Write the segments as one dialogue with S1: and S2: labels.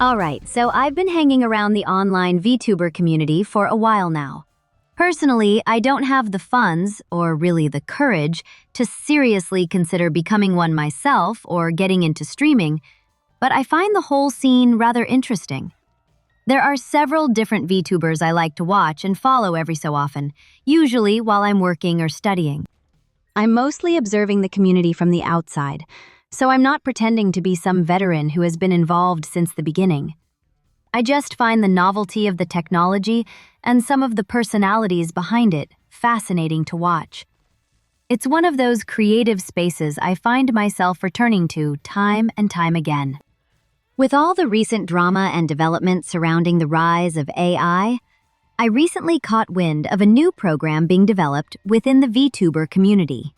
S1: Alright, so I've been hanging around the online VTuber community for a while now. Personally, I don't have the funds, or really the courage, to seriously consider becoming one myself or getting into streaming, but I find the whole scene rather interesting. There are several different VTubers I like to watch and follow every so often, usually while I'm working or studying. I'm mostly observing the community from the outside, so I'm not pretending to be some veteran who has been involved since the beginning. I just find the novelty of the technology and some of the personalities behind it fascinating to watch. It's one of those creative spaces I find myself returning to time and time again. With all the recent drama and developments surrounding the rise of AI, I recently caught wind of a new program being developed within the VTuber community.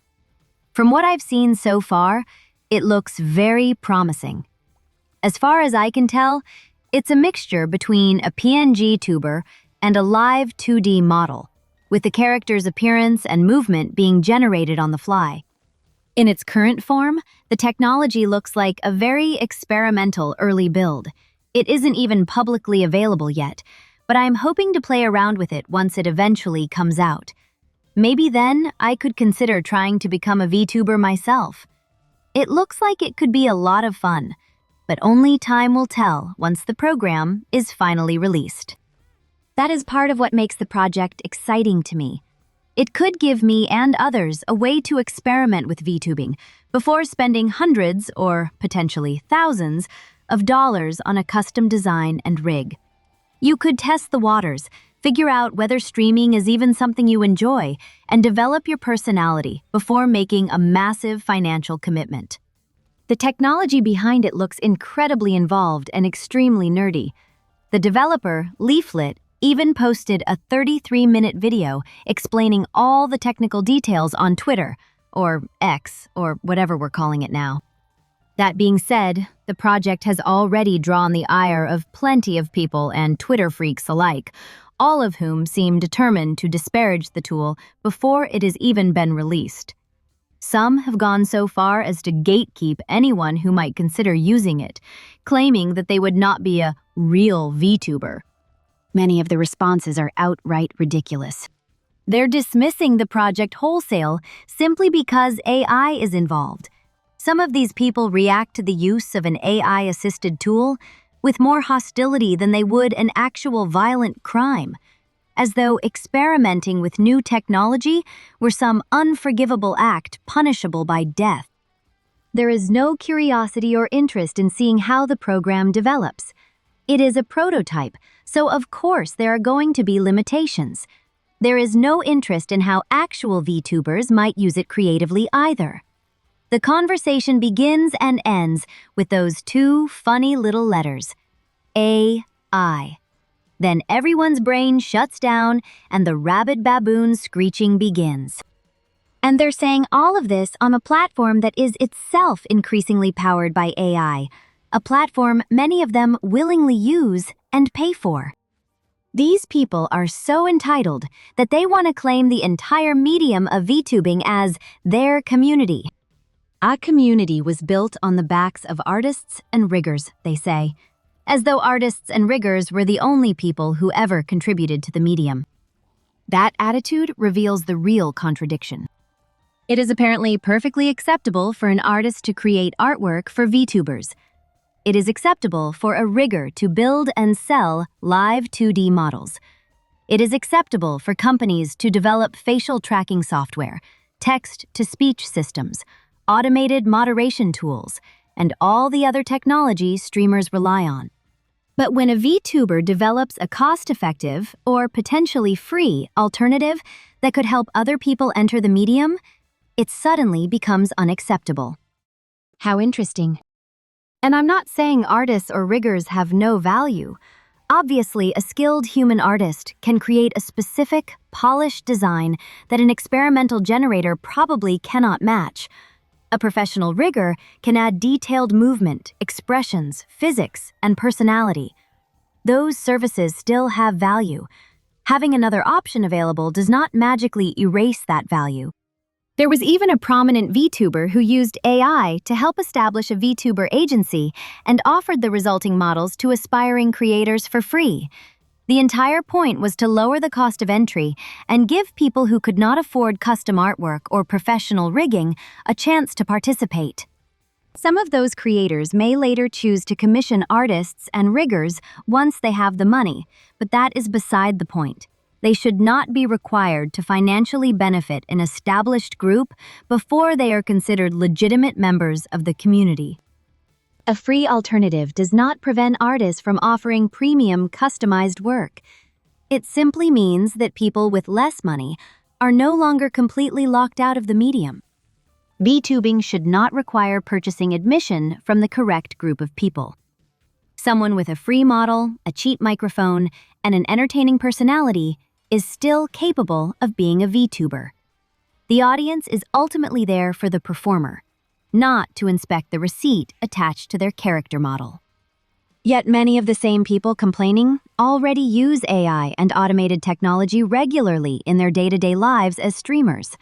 S1: From what I've seen so far, it looks very promising. As far as I can tell, it's a mixture between a PNGtuber and a live 2D model, with the character's appearance and movement being generated on the fly. In its current form, the technology looks like a very experimental early build. It isn't even publicly available yet, but I'm hoping to play around with it once it eventually comes out. Maybe then I could consider trying to become a VTuber myself. It looks like it could be a lot of fun, but only time will tell once the program is finally released. That is part of what makes the project exciting to me. It could give me and others a way to experiment with VTubing before spending hundreds or potentially thousands of dollars on a custom design and rig. You could test the waters, figure out whether streaming is even something you enjoy, and develop your personality before making a massive financial commitment. The technology behind it looks incredibly involved and extremely nerdy. The developer, Leaflit, even posted a 33-minute video explaining all the technical details on Twitter, or X, or whatever we're calling it now. That being said, the project has already drawn the ire of plenty of people and Twitter freaks alike, all of whom seem determined to disparage the tool before it has even been released. Some have gone so far as to gatekeep anyone who might consider using it, claiming that they would not be a real VTuber. Many of the responses are outright ridiculous. They're dismissing the project wholesale simply because AI is involved. Some of these people react to the use of an AI-assisted tool with more hostility than they would an actual violent crime, as though experimenting with new technology were some unforgivable act punishable by death. There is no curiosity or interest in seeing how the program develops. It is a prototype, so of course there are going to be limitations. There is no interest in how actual VTubers might use it creatively either. The conversation begins and ends with those two funny little letters, AI. Then everyone's brain shuts down and the rabid baboon screeching begins. And they're saying all of this on a platform that is itself increasingly powered by AI, a platform many of them willingly use and pay for. These people are so entitled that they want to claim the entire medium of VTubing as their community. A community was built on the backs of artists and riggers, they say, as though artists and riggers were the only people who ever contributed to the medium. That attitude reveals the real contradiction. It is apparently perfectly acceptable for an artist to create artwork for VTubers. It is acceptable for a rigger to build and sell live 2D models. It is acceptable for companies to develop facial tracking software, text-to-speech systems, automated moderation tools, and all the other technology streamers rely on. But when a VTuber develops a cost-effective, or potentially free, alternative that could help other people enter the medium, it suddenly becomes unacceptable. How interesting. And I'm not saying artists or riggers have no value. Obviously, a skilled human artist can create a specific, polished design that an experimental generator probably cannot match. A professional rigger can add detailed movement, expressions, physics, and personality. Those services still have value. Having another option available does not magically erase that value. There was even a prominent VTuber who used AI to help establish a VTuber agency and offered the resulting models to aspiring creators for free. The entire point was to lower the cost of entry and give people who could not afford custom artwork or professional rigging a chance to participate. Some of those creators may later choose to commission artists and riggers once they have the money, but that is beside the point. They should not be required to financially benefit an established group before they are considered legitimate members of the community. A free alternative does not prevent artists from offering premium, customized work. It simply means that people with less money are no longer completely locked out of the medium. VTubing should not require purchasing admission from the correct group of people. Someone with a free model, a cheap microphone, and an entertaining personality is still capable of being a VTuber. The audience is ultimately there for the performer, not to inspect the receipt attached to their character model. Yet many of the same people complaining already use AI and automated technology regularly in their day-to-day lives as streamers.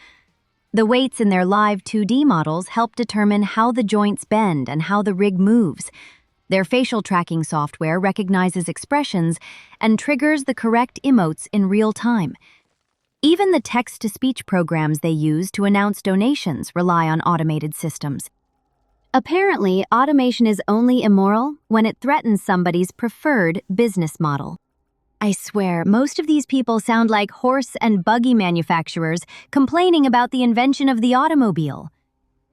S1: The weights in their live 2D models help determine how the joints bend and how the rig moves. Their facial tracking software recognizes expressions and triggers the correct emotes in real time. Even the text-to-speech programs they use to announce donations rely on automated systems. Apparently, automation is only immoral when it threatens somebody's preferred business model. I swear, most of these people sound like horse and buggy manufacturers complaining about the invention of the automobile.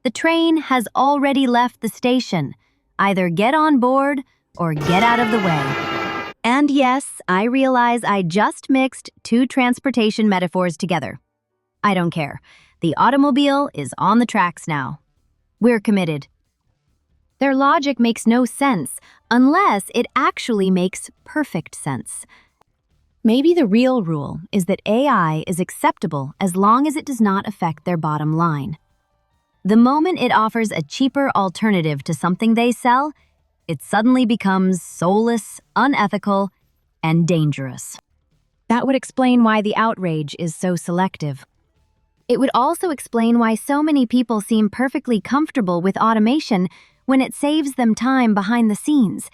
S1: The train has already left the station. Either get on board or get out of the way. And yes, I realize I just mixed two transportation metaphors together. I don't care. The automobile is on the tracks now. We're committed. Their logic makes no sense unless it actually makes perfect sense. Maybe the real rule is that AI is acceptable as long as it does not affect their bottom line. The moment it offers a cheaper alternative to something they sell, it suddenly becomes soulless, unethical, and dangerous. That would explain why the outrage is so selective. It would also explain why so many people seem perfectly comfortable with automation when it saves them time behind the scenes.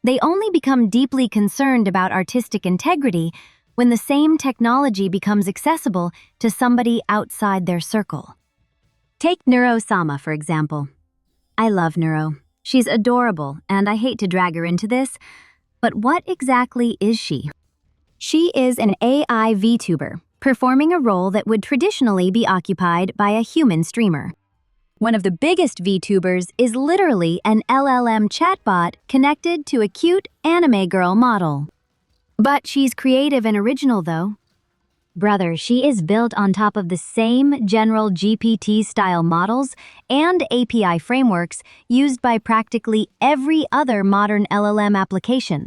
S1: They only become deeply concerned about artistic integrity when the same technology becomes accessible to somebody outside their circle. Take Neuro-sama, for example. I love Neuro. She's adorable, and I hate to drag her into this, but what exactly is she? She is an AI VTuber, performing a role that would traditionally be occupied by a human streamer. One of the biggest VTubers is literally an LLM chatbot connected to a cute anime girl model. But she's creative and original, though. Brother, she is built on top of the same general GPT-style models and API frameworks used by practically every other modern LLM application.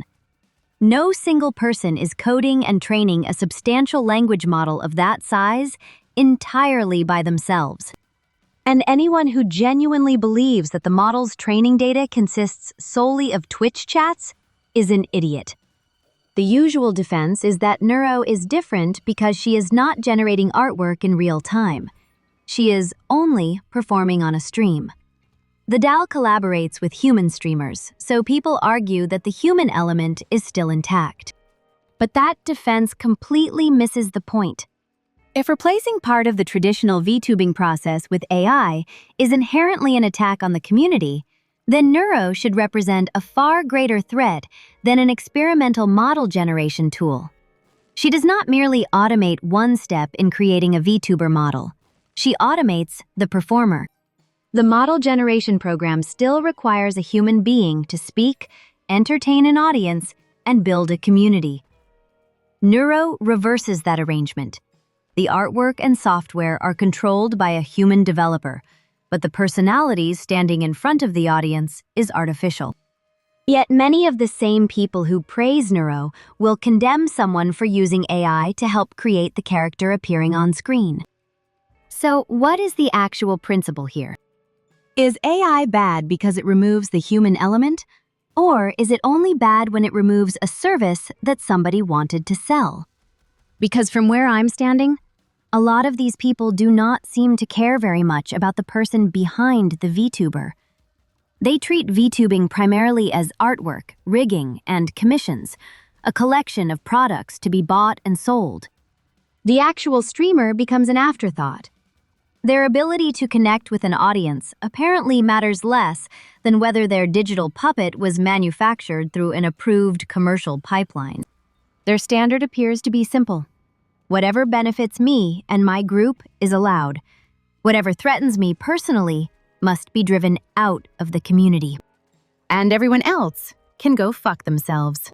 S1: No single person is coding and training a substantial language model of that size entirely by themselves. And anyone who genuinely believes that the model's training data consists solely of Twitch chats is an idiot. The usual defense is that Neuro is different because she is not generating artwork in real time. She is only performing on a stream. The DAL collaborates with human streamers, so people argue that the human element is still intact. But that defense completely misses the point. If replacing part of the traditional VTubing process with AI is inherently an attack on the community, then Neuro should represent a far greater threat than an experimental model generation tool. She does not merely automate one step in creating a VTuber model. She automates the performer. The model generation program still requires a human being to speak, entertain an audience, and build a community. Neuro reverses that arrangement. The artwork and software are controlled by a human developer, but the personality standing in front of the audience is artificial. Yet many of the same people who praise Neuro will condemn someone for using AI to help create the character appearing on screen. So, what is the actual principle here? Is AI bad because it removes the human element? Or is it only bad when it removes a service that somebody wanted to sell? Because from where I'm standing, A lot of these people do not seem to care very much about the person behind the VTuber. They treat VTubing primarily as artwork, rigging, and commissions, a collection of products to be bought and sold. The actual streamer becomes an afterthought. Their ability to connect with an audience apparently matters less than whether their digital puppet was manufactured through an approved commercial pipeline. Their standard appears to be simple. Whatever benefits me and my group is allowed. Whatever threatens me personally must be driven out of the community. And everyone else can go fuck themselves.